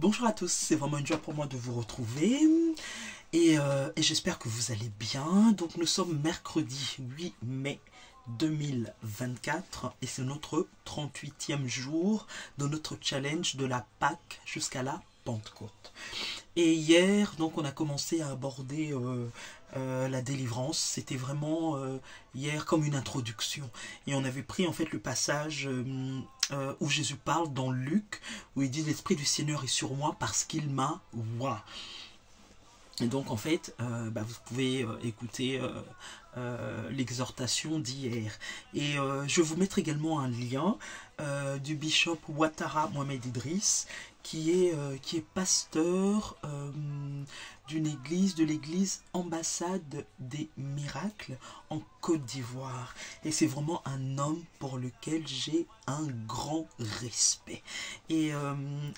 Bonjour à tous, c'est vraiment une joie pour moi de vous retrouver et j'espère que vous allez bien. Donc nous sommes mercredi 8 mai 2024 et c'est notre 38e jour de notre challenge de la Pâque jusqu'à la Pentecôte. Et hier, donc, on a commencé à aborder la délivrance. C'était vraiment hier comme une introduction. Et on avait pris en fait le passage où Jésus parle dans Luc, où il dit « L'Esprit du Seigneur est sur moi parce qu'il m'a oint ». Et donc en fait, vous pouvez écouter l'exhortation d'hier. Et je vais vous mettre également un lien du bishop Ouattara Mohamed Idriss, qui est pasteur d'une église, de l'église Ambassade des Miracles en Côte d'Ivoire. Et c'est vraiment un homme pour lequel j'ai un grand respect. Et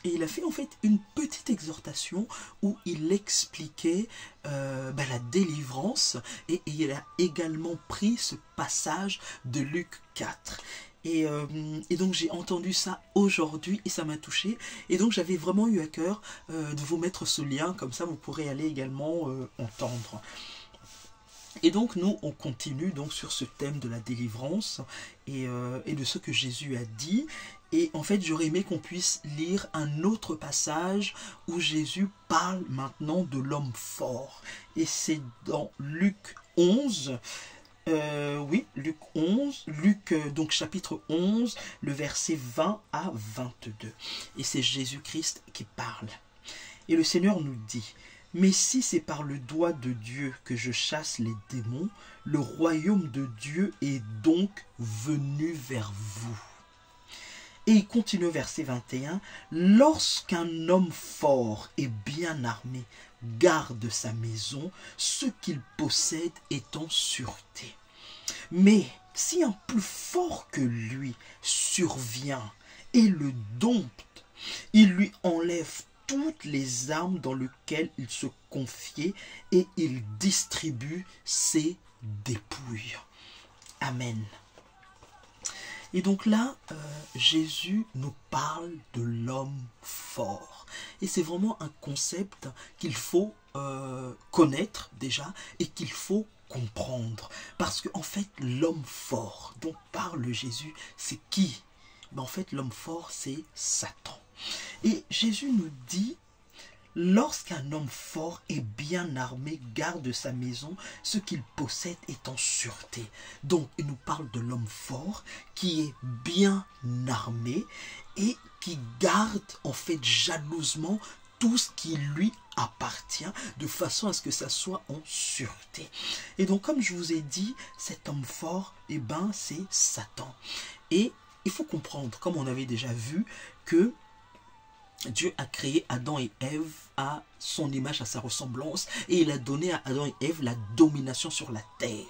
il a fait en fait une petite exhortation où il expliquait la délivrance et il a également pris ce passage de Luc 4. Et donc j'ai entendu ça aujourd'hui et ça m'a touché. Et donc j'avais vraiment eu à cœur de vous mettre ce lien, comme ça vous pourrez aller également entendre. Et donc nous on continue donc sur ce thème de la délivrance et de ce que Jésus a dit. Et en fait j'aurais aimé qu'on puisse lire un autre passage où Jésus parle maintenant de l'homme fort. Et c'est dans Luc 11. Luc 11, donc chapitre 11, le verset 20 à 22. Et c'est Jésus-Christ qui parle. Et le Seigneur nous dit, « Mais si c'est par le doigt de Dieu que je chasse les démons, le royaume de Dieu est donc venu vers vous. » Et il continue au verset 21, « Lorsqu'un homme fort et bien armé garde sa maison, ce qu'il possède est en sûreté. Mais si un plus fort que lui survient et le dompte, il lui enlève toutes les armes dans lesquelles il se confiait et il distribue ses dépouilles. » Amen. Et donc là, Jésus nous parle de l'homme fort. Et c'est vraiment un concept qu'il faut connaître déjà et qu'il faut comprendre. Parce qu'en fait, l'homme fort dont parle Jésus, c'est qui? En fait, l'homme fort, c'est Satan. Et Jésus nous dit, lorsqu'un homme fort et bien armé garde sa maison, ce qu'il possède est en sûreté. Donc, il nous parle de l'homme fort qui est bien armé et qui garde en fait jalousement tout ce qui lui appartient de façon à ce que ça soit en sûreté. Et donc, comme je vous ai dit, cet homme fort, c'est Satan. Et il faut comprendre, comme on avait déjà vu, que Dieu a créé Adam et Ève à son image, à sa ressemblance, et il a donné à Adam et Ève la domination sur la terre.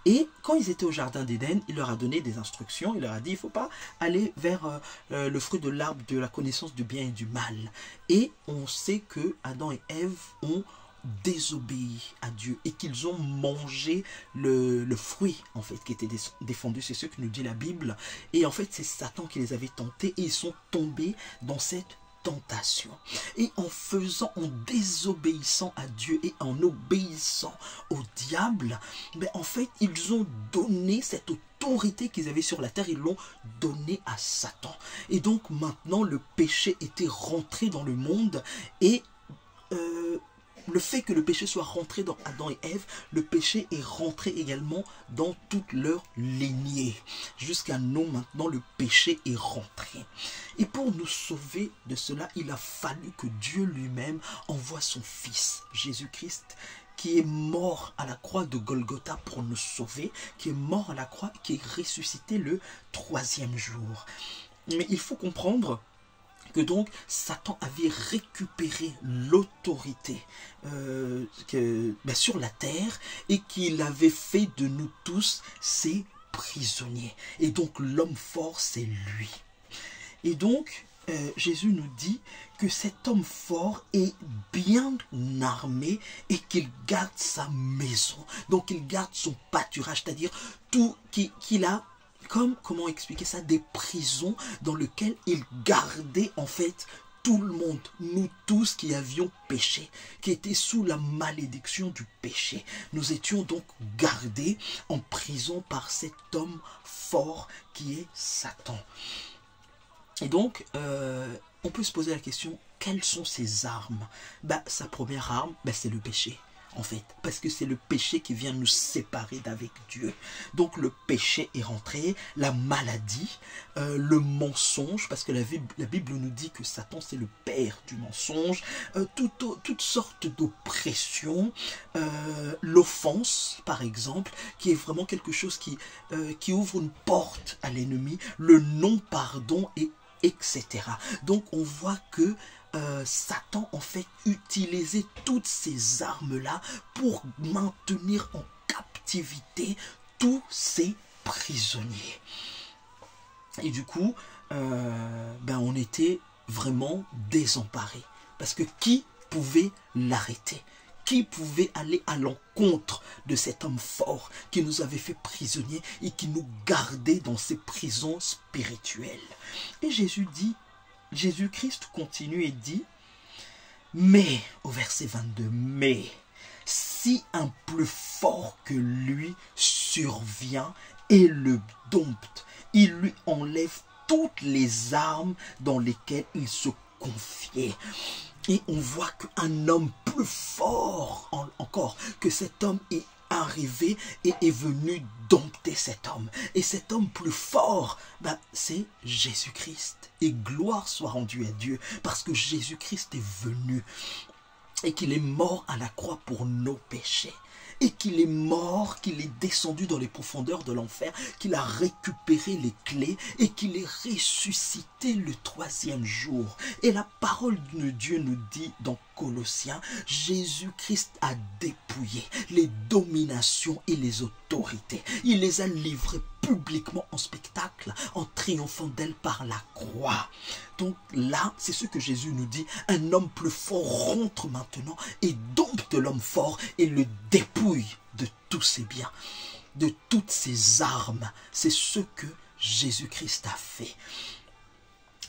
Et quand ils étaient au jardin d'Éden, il leur a donné des instructions, il leur a dit, il ne faut pas aller vers le fruit de l'arbre de la connaissance du bien et du mal. Et on sait que Adam et Ève ont désobéi à Dieu et qu'ils ont mangé le fruit en fait qui était défendu, c'est ce que nous dit la Bible. Et en fait c'est Satan qui les avait tentés et ils sont tombés dans cette tentation. Et en désobéissant à Dieu et en obéissant au diable, en fait, ils ont donné cette autorité qu'ils avaient sur la terre, ils l'ont donnée à Satan. Et donc maintenant, le péché était rentré dans le monde et le fait que le péché soit rentré dans Adam et Ève, le péché est rentré également dans toute leur lignée. Jusqu'à nous, maintenant, le péché est rentré. Et pour nous sauver de cela, il a fallu que Dieu lui-même envoie son Fils, Jésus-Christ, qui est mort à la croix de Golgotha pour nous sauver, qui est mort à la croix, qui est ressuscité le 3e jour. Mais il faut comprendre que donc Satan avait récupéré l'autorité sur la terre et qu'il avait fait de nous tous ses prisonniers. Et donc l'homme fort, c'est lui. Et donc Jésus nous dit que cet homme fort est bien armé et qu'il garde sa maison. Donc il garde son pâturage, c'est-à-dire tout qu'il a comment expliquer ça, des prisons dans lesquelles il gardait en fait tout le monde, nous tous qui avions péché, qui étaient sous la malédiction du péché, nous étions donc gardés en prison par cet homme fort qui est Satan. Et donc, on peut se poser la question, quelles sont ses armes? Sa première arme, c'est le péché. En fait, parce que c'est le péché qui vient nous séparer d'avec Dieu. Donc le péché est rentré, la maladie, le mensonge, parce que la Bible nous dit que Satan c'est le père du mensonge, toutes sortes d'oppressions, l'offense par exemple, qui est vraiment quelque chose qui ouvre une porte à l'ennemi, le non-pardon, etc. Donc on voit que Satan en fait utilisait toutes ces armes-là pour maintenir en captivité tous ses prisonniers. Et du coup, on était vraiment désemparés. Parce que qui pouvait l'arrêter? Qui pouvait aller à l'encontre de cet homme fort qui nous avait fait prisonniers et qui nous gardait dans ces prisons spirituelles? Et Jésus-Christ continue et dit, mais, au verset 22, mais, si un plus fort que lui survient et le dompte, il lui enlève toutes les armes dans lesquelles il se confiait. Et on voit qu'un homme plus fort encore que cet homme est arrivé et est venu dompter cet homme. Et cet homme plus fort, c'est Jésus-Christ. Et gloire soit rendue à Dieu, parce que Jésus-Christ est venu et qu'il est mort à la croix pour nos péchés. Et qu'il est mort, qu'il est descendu dans les profondeurs de l'enfer, qu'il a récupéré les clés et qu'il est ressuscité le 3e jour. Et la parole de Dieu nous dit dans Colossiens, Jésus-Christ a dépouillé les dominations et les autorités. Il les a livrées publiquement en spectacle, en triomphant d'elles par la croix. Donc là, c'est ce que Jésus nous dit, un homme plus fort rentre maintenant et dompte l'homme fort et le dépouille de tous ses biens, de toutes ses armes. C'est ce que Jésus-Christ a fait.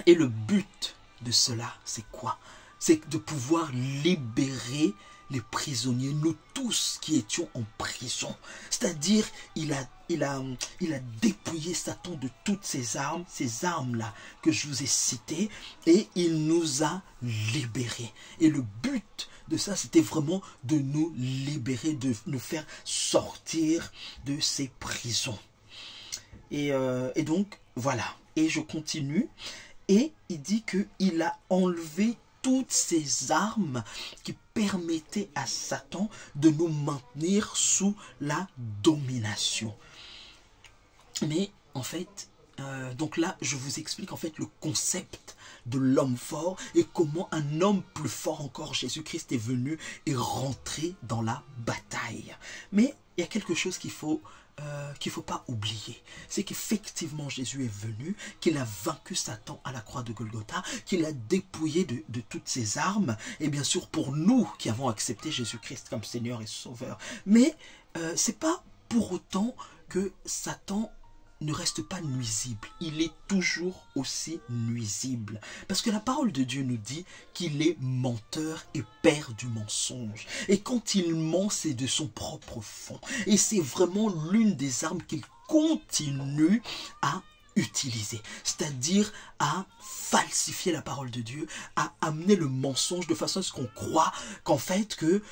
Et le but de cela, c'est quoi? C'est de pouvoir libérer les prisonniers, nous tous qui étions en prison. C'est-à-dire, il a dépouillé Satan de toutes ces armes-là que je vous ai citées, et il nous a libérés. Et le but de ça, c'était vraiment de nous libérer, de nous faire sortir de ces prisons. Et donc, voilà. Et je continue. Et il dit qu'il a enlevé toutes ces armes qui permettaient à Satan de nous maintenir sous la domination. Mais en fait, donc là, je vous explique en fait le concept de l'homme fort et comment un homme plus fort encore, Jésus-Christ, est venu et rentré dans la bataille. Mais il y a quelque chose qu'il faut pas oublier, c'est qu'effectivement Jésus est venu, qu'il a vaincu Satan à la croix de Golgotha, qu'il a dépouillé de toutes ses armes, et bien sûr pour nous qui avons accepté Jésus-Christ comme Seigneur et Sauveur. Mais c'est pas pour autant que Satan ne reste pas nuisible, il est toujours aussi nuisible. Parce que la parole de Dieu nous dit qu'il est menteur et père du mensonge. Et quand il ment, c'est de son propre fond. Et c'est vraiment l'une des armes qu'il continue à utiliser. C'est-à-dire à falsifier la parole de Dieu, à amener le mensonge de façon à ce qu'on croit qu'en fait que,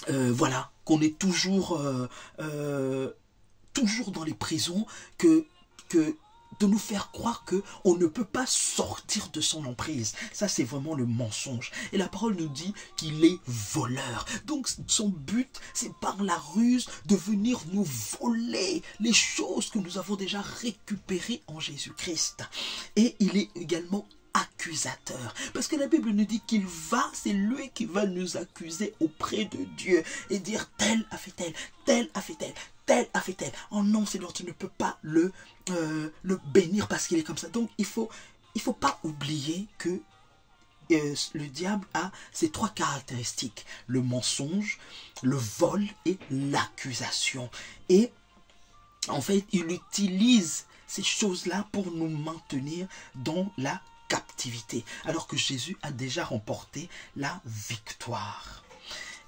voilà, qu'on est toujours dans les prisons, que de nous faire croire qu'on ne peut pas sortir de son emprise. Ça, c'est vraiment le mensonge. Et la parole nous dit qu'il est voleur. Donc, son but, c'est par la ruse de venir nous voler les choses que nous avons déjà récupérées en Jésus-Christ. Et il est également accusateur. Parce que la Bible nous dit qu'il c'est lui qui va nous accuser auprès de Dieu et dire tel a fait tel, tel a fait tel, tel a fait tel. Oh non, Seigneur, tu ne peux pas le bénir parce qu'il est comme ça. Donc, il faut pas oublier que le diable a ces 3 caractéristiques. Le mensonge, le vol et l'accusation. Et en fait, il utilise ces choses-là pour nous maintenir dans la captivité, alors que Jésus a déjà remporté la victoire.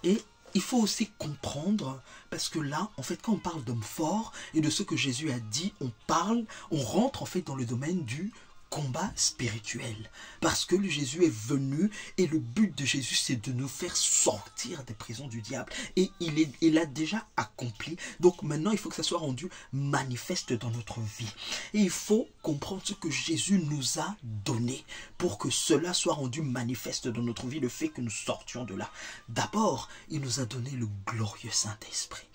Et il faut aussi comprendre, parce que là, en fait, quand on parle d'homme fort et de ce que Jésus a dit, on rentre en fait dans le domaine du combat spirituel, parce que le Jésus est venu et le but de Jésus c'est de nous faire sortir des prisons du diable, et il l'a déjà accompli. Donc maintenant il faut que ça soit rendu manifeste dans notre vie, et il faut comprendre ce que Jésus nous a donné pour que cela soit rendu manifeste dans notre vie, le fait que nous sortions de là. D'abord il nous a donné le glorieux Saint-Esprit,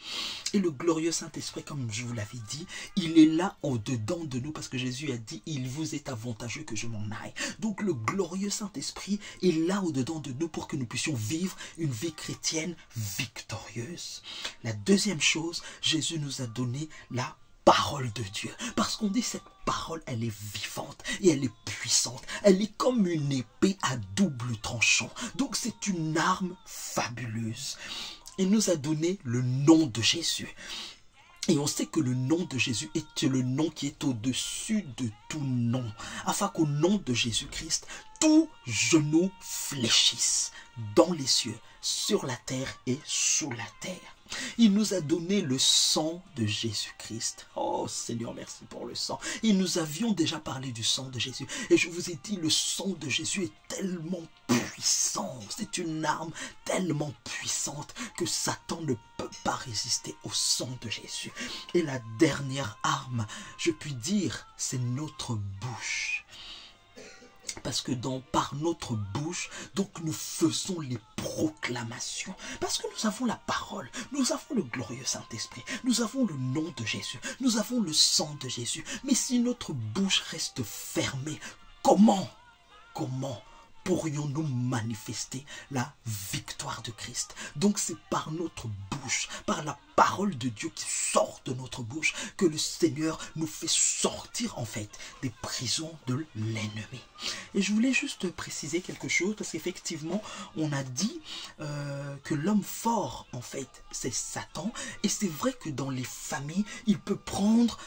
et le glorieux Saint-Esprit, comme je vous l'avais dit, il est là au-dedans de nous, parce que Jésus a dit il vous est avantageux que je m'en aille. Donc le glorieux Saint-Esprit est là au-dedans de nous pour que nous puissions vivre une vie chrétienne victorieuse. La deuxième chose, Jésus nous a donné la parole de Dieu, parce qu'on dit cette parole, elle est vivante et elle est puissante, elle est comme une épée à double tranchant, donc c'est une arme fabuleuse. Il nous a donné le nom de Jésus. Et on sait que le nom de Jésus est le nom qui est au-dessus de tout nom, afin qu'au nom de Jésus-Christ, tout genou fléchisse dans les cieux, sur la terre et sous la terre. Il nous a donné le sang de Jésus-Christ. Oh Seigneur, merci pour le sang. Et nous avions déjà parlé du sang de Jésus. Et je vous ai dit, le sang de Jésus est tellement puissant. C'est une arme tellement puissante que Satan ne peut pas résister au sang de Jésus. Et la dernière arme, je puis dire, c'est notre bouche. Parce que par notre bouche, donc nous faisons les proclamations. Parce que nous avons la parole, nous avons le glorieux Saint-Esprit, nous avons le nom de Jésus, nous avons le sang de Jésus. Mais si notre bouche reste fermée, comment pourrions-nous manifester la victoire de Christ? Donc c'est par notre bouche, par la parole de Dieu qui sort de notre bouche, que le Seigneur nous fait sortir en fait des prisons de l'ennemi. Et je voulais juste préciser quelque chose, parce qu'effectivement on a dit que l'homme fort en fait c'est Satan, et c'est vrai que dans les familles il peut prendre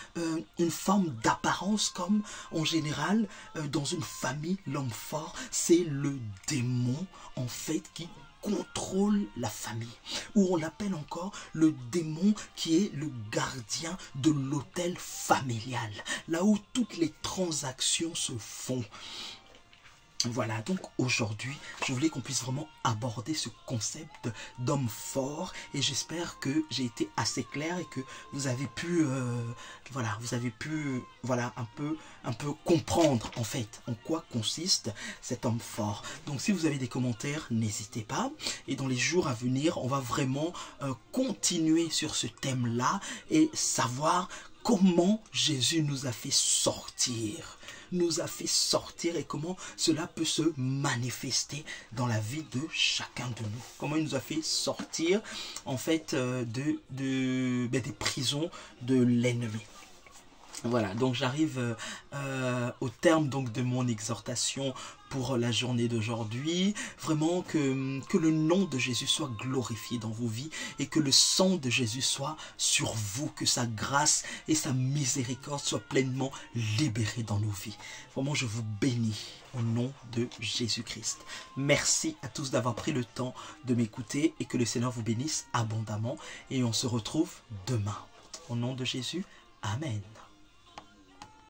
une forme d'apparence, comme en général dans une famille l'homme fort c'est le démon en fait qui contrôle la famille, ou on l'appelle encore le démon qui est le gardien de l'hôtel familial, là où toutes les transactions se font. Voilà, donc aujourd'hui, je voulais qu'on puisse vraiment aborder ce concept d'homme fort, et j'espère que j'ai été assez clair et que vous avez pu, un peu comprendre en fait en quoi consiste cet homme fort. Donc si vous avez des commentaires, n'hésitez pas, et dans les jours à venir, on va vraiment continuer sur ce thème-là et savoir comment Jésus nous a fait sortir. Et comment cela peut se manifester dans la vie de chacun de nous. Comment il nous a fait sortir en fait des prisons de l'ennemi. Voilà, donc j'arrive au terme donc de mon exhortation pour la journée d'aujourd'hui. Vraiment que le nom de Jésus soit glorifié dans vos vies, et que le sang de Jésus soit sur vous, que sa grâce et sa miséricorde soient pleinement libérées dans nos vies. Vraiment, je vous bénis au nom de Jésus-Christ. Merci à tous d'avoir pris le temps de m'écouter, et que le Seigneur vous bénisse abondamment, et on se retrouve demain. Au nom de Jésus, Amen.